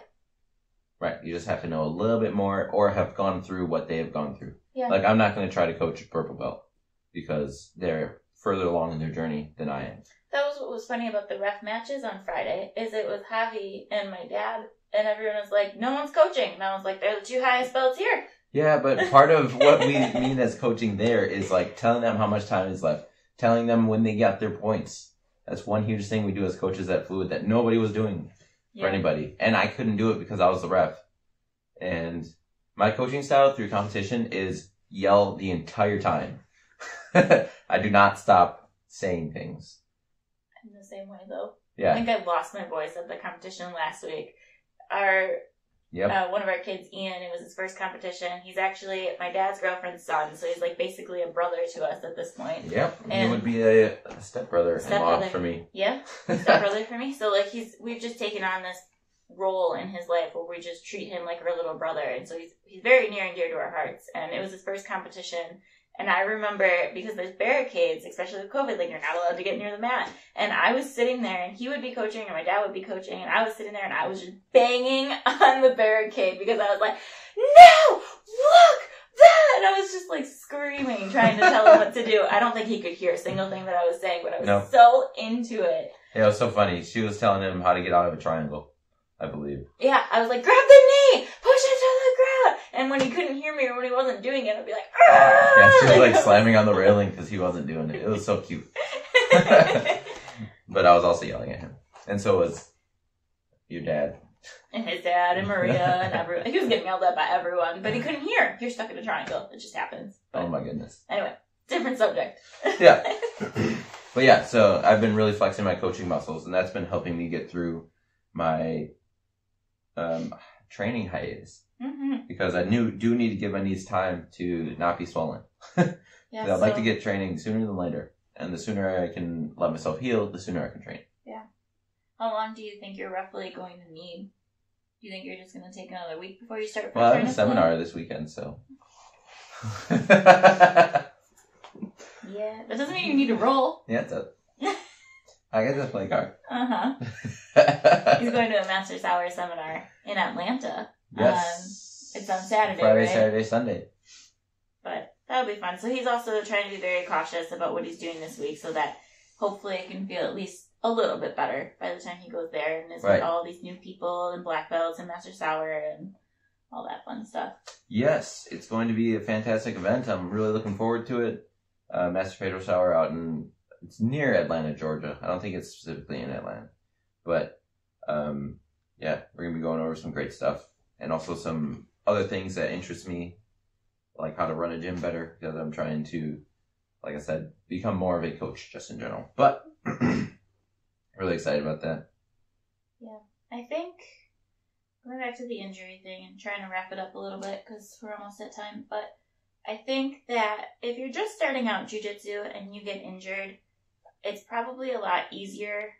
Right. You just have to know a little bit more, or have gone through what they have gone through. Yeah. Like, I'm not going to try to coach a purple belt because they're further along in their journey than I am. That was what was funny about the ref matches on Friday, is it was Javi and my dad, and everyone was like, no one's coaching. And I was like, they're the 2 highest belts here. Yeah, but part of what we mean as coaching there is, like, telling them how much time is left, telling them when they got their points. That's one huge thing we do as coaches at Fluid that nobody was doing for anybody. And I couldn't do it because I was the ref. And my coaching style through competition is yell the entire time. I do not stop saying things. I'm the same way, though. Yeah. I think I lost my voice at the competition last week. One of our kids, Ian, it was his first competition. He's actually my dad's girlfriend's son, so he's like basically a brother to us at this point. Yep. And he would be a stepbrother for me. Yeah. Stepbrother for me. So like we've just taken on this role in his life where we just treat him like our little brother, and so he's very near and dear to our hearts. And it was his first competition. And I remember, because there's barricades, especially with COVID, like, you're not allowed to get near the mat. And I was sitting there, and he would be coaching, and my dad would be coaching, and I was sitting there, and I was just banging on the barricade, because I was like, no! Look! That! And I was just, like, screaming, trying to tell him what to do. I don't think he could hear a single thing that I was saying, but I was so into it. Yeah, it was so funny. She was telling him how to get out of a triangle, I believe. Yeah, I was like, grab the knee! Push it to the ground! And when he couldn't hear me or when he wasn't doing it, I'd be like, argh! Yeah, she was like slamming on the railing because he wasn't doing it. It was so cute. But I was also yelling at him. And so was your dad. And his dad and Maria and everyone. He was getting yelled at by everyone, but he couldn't hear. You're stuck in a triangle. It just happens. But oh my goodness. Anyway, different subject. Yeah. But yeah, so I've been really flexing my coaching muscles, and that's been helping me get through my training hiatus. Mm-hmm. Because I do need to give my knees time to not be swollen. Yeah, I'd like to get training sooner than later. And the sooner I can let myself heal, the sooner I can train. Yeah. How long do you think you're roughly going to need? Do you think you're just going to take another week before you start? Well, I have a seminar this weekend, so. Yeah, that doesn't mean you need to roll. Yeah, it does. I get to play card. Uh-huh. He's going to a Master's Hour seminar in Atlanta. Yes. It's on Saturday, Friday, right? Saturday, Sunday. But that'll be fun. So he's also trying to be very cautious about what he's doing this week so that hopefully I can feel at least a little bit better by the time he goes there and is with all these new people and black belts and Master Sour and all that fun stuff. Yes, it's going to be a fantastic event. I'm really looking forward to it. Master Pedro Sour it's near Atlanta, Georgia. I don't think it's specifically in Atlanta. But, yeah, we're going to be going over some great stuff. And also some other things that interest me, like how to run a gym better, because I'm trying to, like I said, become more of a coach just in general. But, really excited about that. Yeah, I think, going back to the injury thing and trying to wrap it up a little bit, because we're almost at time, but I think that if you're just starting out jiu-jitsu and you get injured, it's probably a lot easier,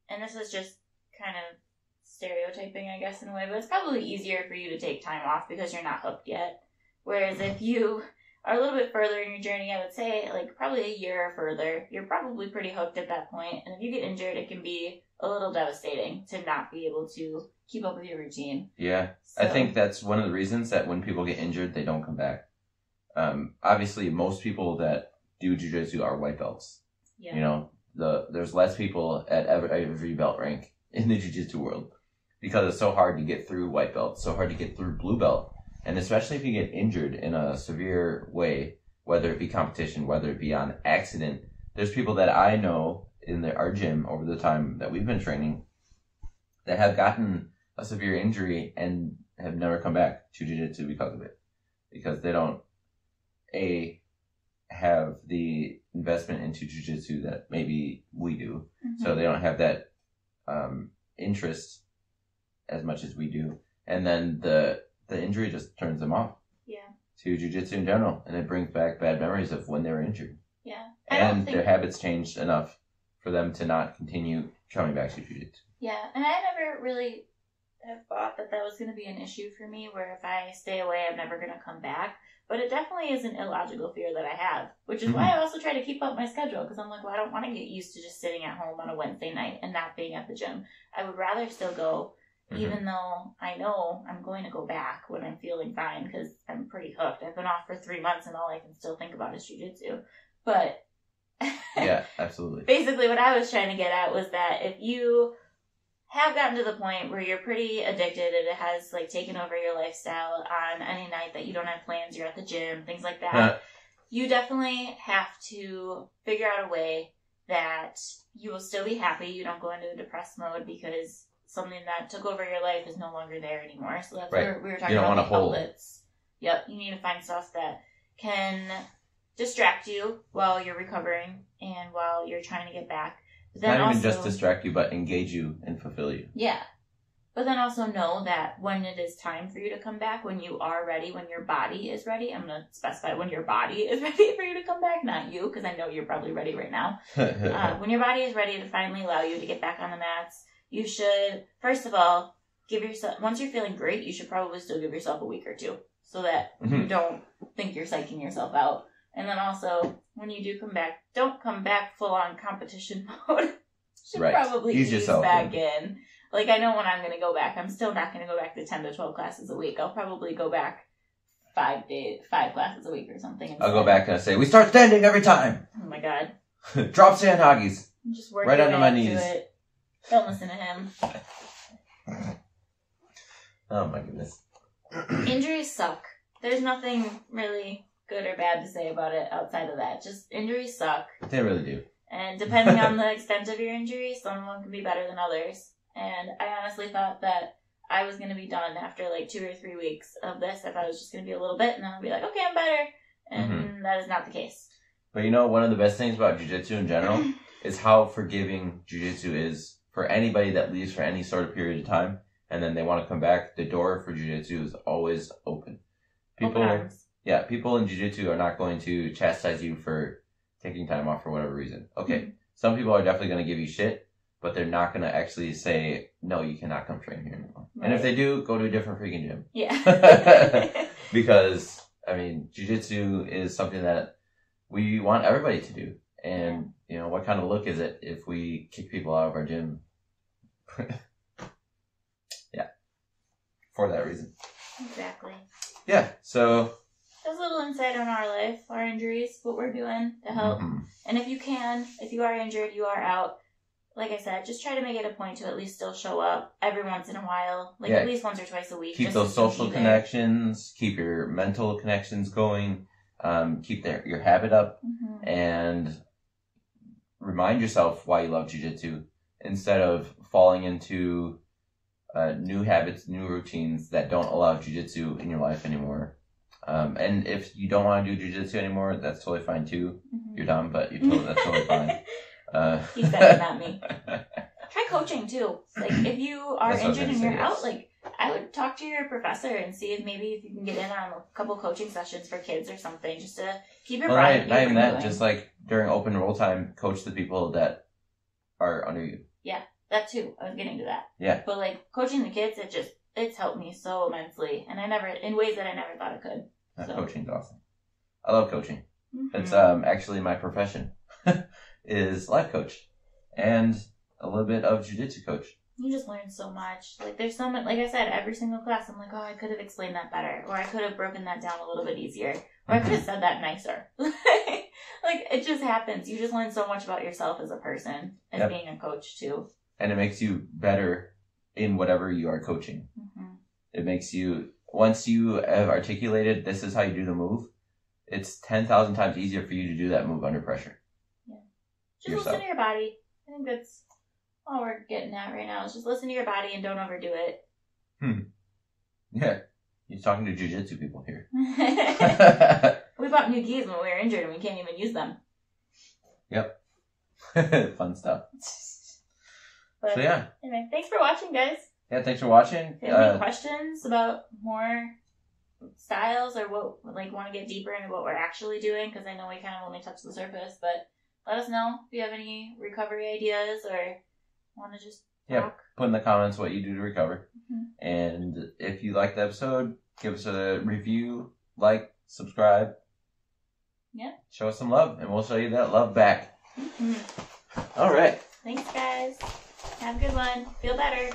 and this is just kind of stereotyping, I guess, in a way, but it's probably easier for you to take time off because you're not hooked yet. Whereas if you are a little bit further in your journey, I would say, like, probably a year or further, you're probably pretty hooked at that point, and if you get injured, it can be a little devastating to not be able to keep up with your routine. Yeah, so. I think that's one of the reasons that when people get injured, they don't come back. Obviously, most people that do jiu-jitsu are white belts. Yeah. You know, there's less people at every belt rank in the jiu-jitsu world because it's so hard to get through white belt, so hard to get through blue belt. And especially if you get injured in a severe way, whether it be competition, whether it be on accident, there's people that I know in our gym over the time that we've been training that have gotten a severe injury and have never come back to jiu-jitsu because of it. Because they don't, have the investment into jiu-jitsu that maybe we do. Mm-hmm. So they don't have that interest as much as we do. And then the injury just turns them off. Yeah. To jiu-jitsu in general. And it brings back bad memories of when they were injured. Yeah. And their habits changed enough for them to not continue coming back to jiu-jitsu. Yeah. And I never really have thought that was going to be an issue for me, where if I stay away, I'm never going to come back. But it definitely is an illogical fear that I have, which is why I also try to keep up my schedule, because I'm like, well, I don't want to get used to just sitting at home on a Wednesday night and not being at the gym. I would rather still go, even though I know I'm going to go back when I'm feeling fine, because I'm pretty hooked. I've been off for 3 months and all I can still think about is jiu-jitsu. But yeah, absolutely. Basically what I was trying to get at was that if you have gotten to the point where you're pretty addicted and it has like taken over your lifestyle on any night that you don't have plans, you're at the gym, things like that, you definitely have to figure out a way that you will still be happy. You don't go into a depressed mode because something that took over your life is no longer there anymore. So that's where we were talking about the outlets. Yep, you need to find stuff that can distract you while you're recovering and while you're trying to get back. Then not even just distract you, but engage you and fulfill you. Yeah. But then also know that when it is time for you to come back, when you are ready, when your body is ready, I'm going to specify when your body is ready for you to come back, not you, because I know you're probably ready right now. When your body is ready to finally allow you to get back on the mats, you should, first of all, give yourself, once you're feeling great, you should probably still give yourself a week or two so that you don't think you're psyching yourself out. And then also, when you do come back, don't come back full-on competition mode. Should probably ease back in. Like, I know when I'm going to go back, I'm still not going to go back to 10 to 12 classes a week. I'll probably go back 5 classes a week or something. Instead. I'll go back and I'll say, we start standing every time. Oh my god. Drop Sandhagies. I'm just working right under my knees. It. Don't listen to him. Oh my goodness. Injuries suck. There's nothing really good or bad to say about it outside of that. Just injuries suck. They really do. And depending on the extent of your injury, some of them can be better than others. And I honestly thought that I was going to be done after like 2 or 3 weeks of this. I thought it was just going to be a little bit, and then I'll be like, okay, I'm better. And that is not the case. But you know, one of the best things about jiu-jitsu in general is how forgiving jiu-jitsu is for anybody that leaves for any sort of period of time, and then they want to come back. The door for jiu-jitsu is always open. People in jiu-jitsu are not going to chastise you for taking time off for whatever reason. Okay, some people are definitely going to give you shit, but they're not going to actually say, no, you cannot come train here anymore. Right. And if they do, go to a different freaking gym. Yeah. Because, I mean, jiu-jitsu is something that we want everybody to do. And, you know, what kind of look is it if we kick people out of our gym? Yeah. For that reason. Exactly. Yeah, so just a little insight on our life, our injuries, what we're doing to help. Mm-hmm. And if you are injured, you are out. Like I said, just try to make it a point to at least still show up every once in a while, like at least once or twice a week. Keep those social connections, keep your mental connections going, keep your habit up, and remind yourself why you love jiu-jitsu instead of falling into new habits, new routines that don't allow jiu-jitsu in your life anymore. And if you don't want to do jiu-jitsu anymore, that's totally fine too. You're dumb, but that's totally fine. He said it, not me. Try coaching too. Like if you are injured and you're out, like I would talk to your professor and see if you can get in on a couple coaching sessions for kids or something, just to keep your brain. Not even that. Just like during open roll time, coach the people that are under you. Yeah, that too. I was getting to that. Yeah. But like coaching the kids, it's helped me so immensely, and in ways that I never thought it could. So. Coaching's awesome. I love coaching. It's actually my profession. Is life coach and a little bit of jiu-jitsu coach. You just learn so much. Like there's so much, like I said, every single class I'm like, oh, I could have explained that better, or I could have broken that down a little bit easier, or I could have said that nicer. Like it just happens. You just learn so much about yourself as a person as being a coach too. And it makes you better in whatever you are coaching. It makes you, once you have articulated this is how you do the move, it's 10,000 times easier for you to do that move under pressure. Just listen to your body. I think that's all we're getting at right now. Is just listen to your body and don't overdo it. Yeah. You're talking to jiu-jitsu people here. We bought new gis when we were injured and we can't even use them. Yep. Fun stuff. But, so yeah. Anyway, thanks for watching, guys. Yeah, thanks for watching. If you have any questions about more styles or want to get deeper into what we're actually doing, because I know we kind of only touched the surface, but let us know if you have any recovery ideas or want to just talk. Put in the comments what you do to recover. And if you liked the episode, give us a review, subscribe. Yeah. Show us some love, and we'll show you that love back. All right. Thanks, guys. Have a good one. Feel better.